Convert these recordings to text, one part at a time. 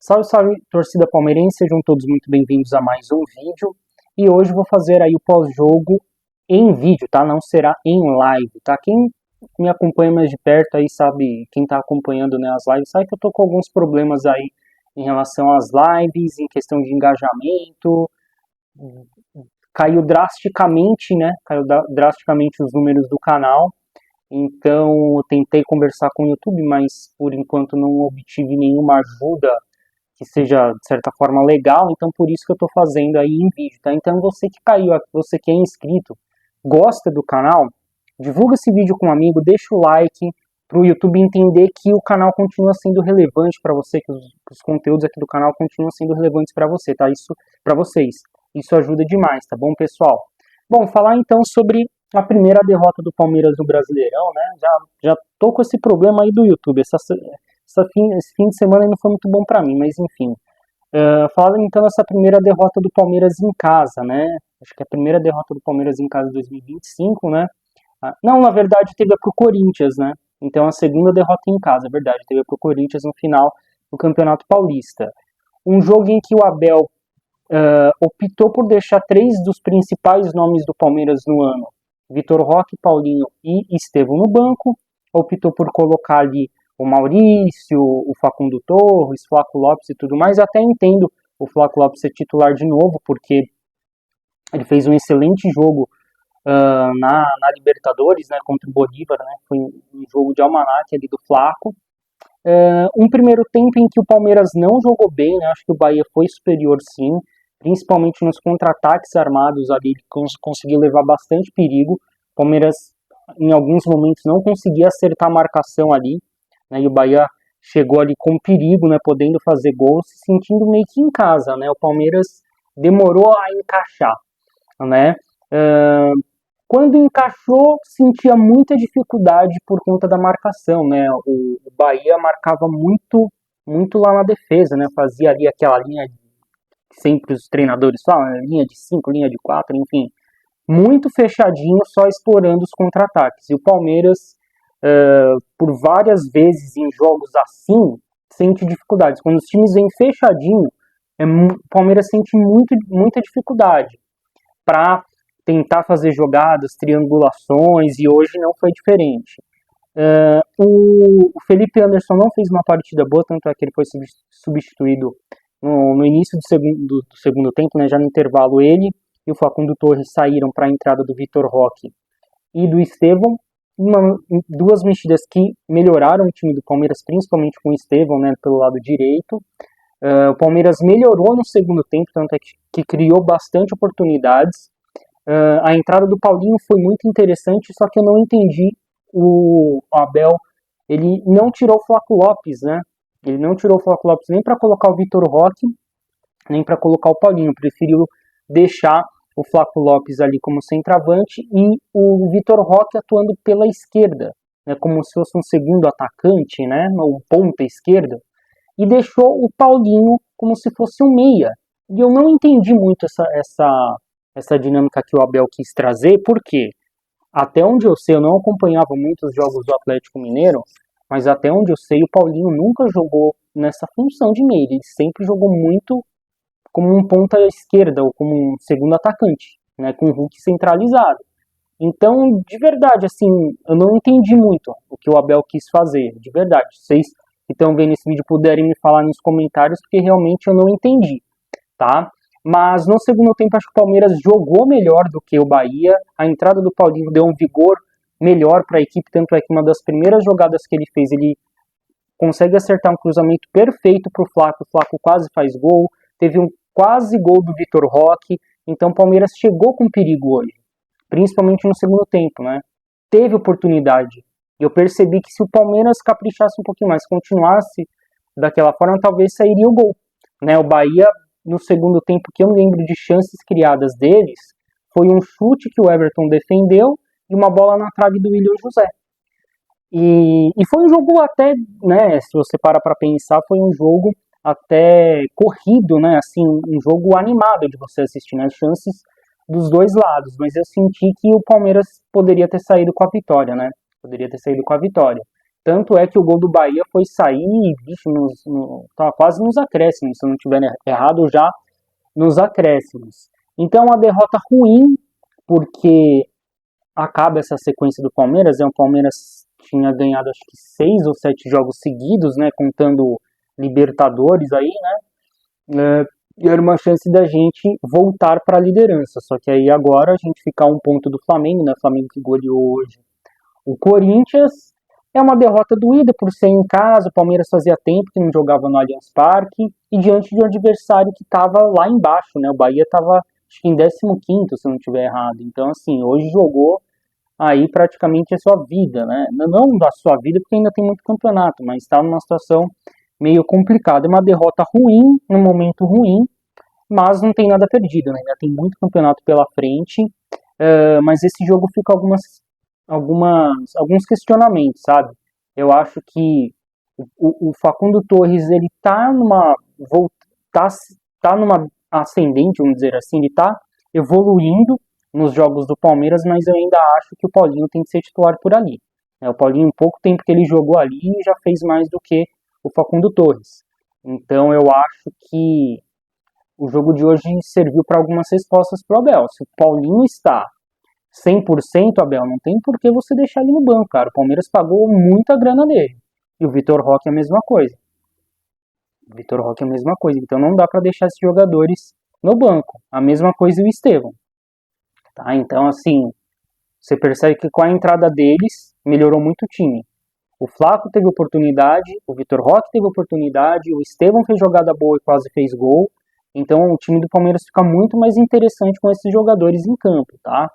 Salve, salve, torcida palmeirense, sejam todos muito bem-vindos a mais um vídeo. E hoje vou fazer aí o pós-jogo em vídeo, tá? Não será em live, tá? Quem me acompanha mais de perto aí sabe, quem tá acompanhando, né, as lives, sabe que eu tô com alguns problemas aí em relação às lives, em questão de engajamento. Caiu drasticamente, né? Drasticamente os números do canal. Então, eu tentei conversar com o YouTube, mas por enquanto não obtive nenhuma ajuda que seja, de certa forma, legal, então por isso que eu tô fazendo aí em vídeo, tá? Então você que caiu, você que é inscrito, gosta do canal, divulga esse vídeo com um amigo, deixa o like, pro YouTube entender que o canal continua sendo relevante para você, que os conteúdos aqui do canal continuam sendo relevantes para você, tá? Isso para vocês. Isso ajuda demais, tá bom, pessoal? Bom, falar então sobre a primeira derrota do Palmeiras no Brasileirão, né? Já tô com esse problema aí do YouTube. Esse fim de semana não foi muito bom para mim, mas enfim. Falando então dessa primeira derrota do Palmeiras em casa, né? Acho que a primeira derrota do Palmeiras em casa de 2025, né? Não, na verdade teve a pro Corinthians, né? Então a segunda derrota em casa, é verdade. Teve a pro Corinthians no final do Campeonato Paulista. Um jogo em que o Abel optou por deixar três dos principais nomes do Palmeiras no ano, Vitor Roque, Paulinho e Estevão no banco. Optou por colocar ali o Maurício, o Facundo Torres, Flaco Lopes e tudo mais. Até entendo o Flaco Lopes ser titular de novo, porque ele fez um excelente jogo na Libertadores, né, contra o Bolívar, né, foi um jogo de almanaque ali do Flaco. Um primeiro tempo em que o Palmeiras não jogou bem, né, acho que o Bahia foi superior sim, principalmente nos contra-ataques armados ali, ele conseguiu levar bastante perigo. O Palmeiras, em alguns momentos, não conseguia acertar a marcação ali, né, e o Bahia chegou ali com perigo, né, podendo fazer gols, se sentindo meio que em casa, né, o Palmeiras demorou a encaixar, né, quando encaixou, sentia muita dificuldade por conta da marcação, né, o Bahia marcava muito lá na defesa, né, fazia ali aquela linha que sempre os treinadores falam, linha de 5, linha de 4, enfim, muito fechadinho, só explorando os contra-ataques, e o Palmeiras por várias vezes em jogos assim, sente dificuldades. Quando os times vêm fechadinho, o Palmeiras sente muita dificuldade para tentar fazer jogadas, triangulações, e hoje não foi diferente. O Felipe Anderson não fez uma partida boa, tanto é que ele foi substituído no início do segundo tempo, né, já no intervalo ele e o Facundo Torres saíram para a entrada do Vitor Roque e do Estevão. Duas mexidas que melhoraram o time do Palmeiras, principalmente com o Estevão, né, pelo lado direito. O Palmeiras melhorou no segundo tempo, tanto é que criou bastante oportunidades. A entrada do Paulinho foi muito interessante, só que eu não entendi o Abel. Ele não tirou o Flaco Lopes, né? Ele não tirou o Flaco Lopes nem para colocar o Vitor Roque, nem para colocar o Paulinho. Preferiu deixar o Flaco Lopes ali como centroavante e o Vitor Roque atuando pela esquerda, né, como se fosse um segundo atacante, né, ou ponta esquerda, e deixou o Paulinho como se fosse um meia. E eu não entendi muito essa dinâmica que o Abel quis trazer, porque até onde eu sei, eu não acompanhava muito os jogos do Atlético Mineiro, mas até onde eu sei, o Paulinho nunca jogou nessa função de meia, ele sempre jogou muito como um ponta esquerda ou como um segundo atacante, né, com o Hulk centralizado. Então, de verdade, assim, eu não entendi muito o que o Abel quis fazer, de verdade. Vocês que estão vendo esse vídeo puderem me falar nos comentários, porque realmente eu não entendi, tá? Mas no segundo tempo acho que o Palmeiras jogou melhor do que o Bahia, a entrada do Paulinho deu um vigor melhor para a equipe, tanto é que uma das primeiras jogadas que ele fez, ele consegue acertar um cruzamento perfeito para o Flaco quase faz gol, teve um quase gol do Vitor Roque, então o Palmeiras chegou com perigo hoje, principalmente no segundo tempo, né? Teve oportunidade, e eu percebi que se o Palmeiras caprichasse um pouquinho mais, continuasse daquela forma, talvez sairia o gol, né? O Bahia, no segundo tempo, que eu me lembro de chances criadas deles, foi um chute que o Everton defendeu e uma bola na trave do William José. E foi um jogo até, né, se você para pensar, foi um jogo até corrido, né, assim, um jogo animado de você assistir, né, chances dos dois lados, mas eu senti que o Palmeiras poderia ter saído com a vitória, né, poderia ter saído com a vitória. Tanto é que o gol do Bahia foi sair, bicho, tava quase nos acréscimos, se eu não estiver errado, já nos acréscimos. Então, uma derrota ruim, porque acaba essa sequência do Palmeiras. O Palmeiras tinha ganhado acho que 6 ou 7 jogos seguidos, né, contando Libertadores aí, né, e era uma chance da gente voltar para a liderança. Só que aí agora a gente ficar um ponto do Flamengo, né, Flamengo que goleou hoje o Corinthians. É uma derrota doída por ser em casa, o Palmeiras fazia tempo que não jogava no Allianz Parque, e diante de um adversário que estava lá embaixo, né, o Bahia estava acho que em 15º, se eu não estiver errado. Então, assim, hoje jogou aí praticamente a sua vida, né? Não da sua vida, porque ainda tem muito campeonato, mas está numa situação meio complicada. É uma derrota ruim, num momento ruim, mas não tem nada perdido, né? Ainda tem muito campeonato pela frente, mas esse jogo fica alguns questionamentos, sabe? Eu acho que o Facundo Torres, ele tá numa ascendente, vamos dizer assim, ele tá evoluindo nos jogos do Palmeiras, mas eu ainda acho que o Paulinho tem que ser titular por ali. O Paulinho, em pouco tempo que ele jogou ali, já fez mais do que o Facundo Torres. Então eu acho que o jogo de hoje serviu para algumas respostas para o Abel. Se o Paulinho está 100%, Abel, não tem por que você deixar ele no banco, cara. O Palmeiras pagou muita grana dele. E o Vitor Roque é a mesma coisa. Então não dá para deixar esses jogadores no banco. A mesma coisa o Estevão. Tá? Então, assim, você percebe que com a entrada deles, melhorou muito o time. O Flaco teve oportunidade, o Vitor Roque teve oportunidade, o Estevão fez jogada boa e quase fez gol. Então o time do Palmeiras fica muito mais interessante com esses jogadores em campo, tá?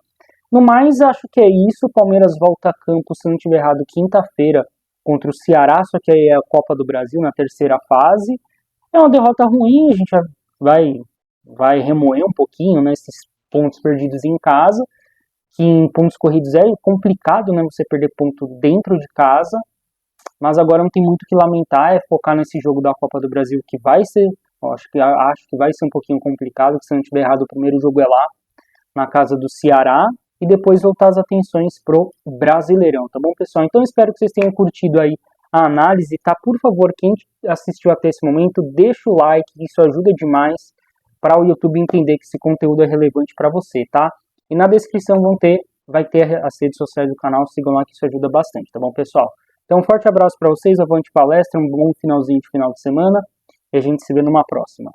No mais, acho que é isso. O Palmeiras volta a campo, se não estiver errado, quinta-feira contra o Ceará, só que aí é a Copa do Brasil, na terceira fase. É uma derrota ruim, a gente vai remoer um pouquinho, né, esses pontos perdidos em casa, que em pontos corridos é complicado, né, você perder ponto dentro de casa, mas agora não tem muito o que lamentar, é focar nesse jogo da Copa do Brasil, que vai ser, acho que vai ser um pouquinho complicado, se não estiver errado, o primeiro jogo é lá, na casa do Ceará, e depois voltar as atenções pro Brasileirão, tá bom, pessoal? Então espero que vocês tenham curtido aí a análise, tá? Por favor, quem assistiu até esse momento, deixa o like, isso ajuda demais para o YouTube entender que esse conteúdo é relevante para você, tá? E na descrição vai ter as redes sociais do canal, sigam lá que isso ajuda bastante, tá bom, pessoal? Então um forte abraço para vocês, avante palestra, um bom finalzinho de final de semana, e a gente se vê numa próxima.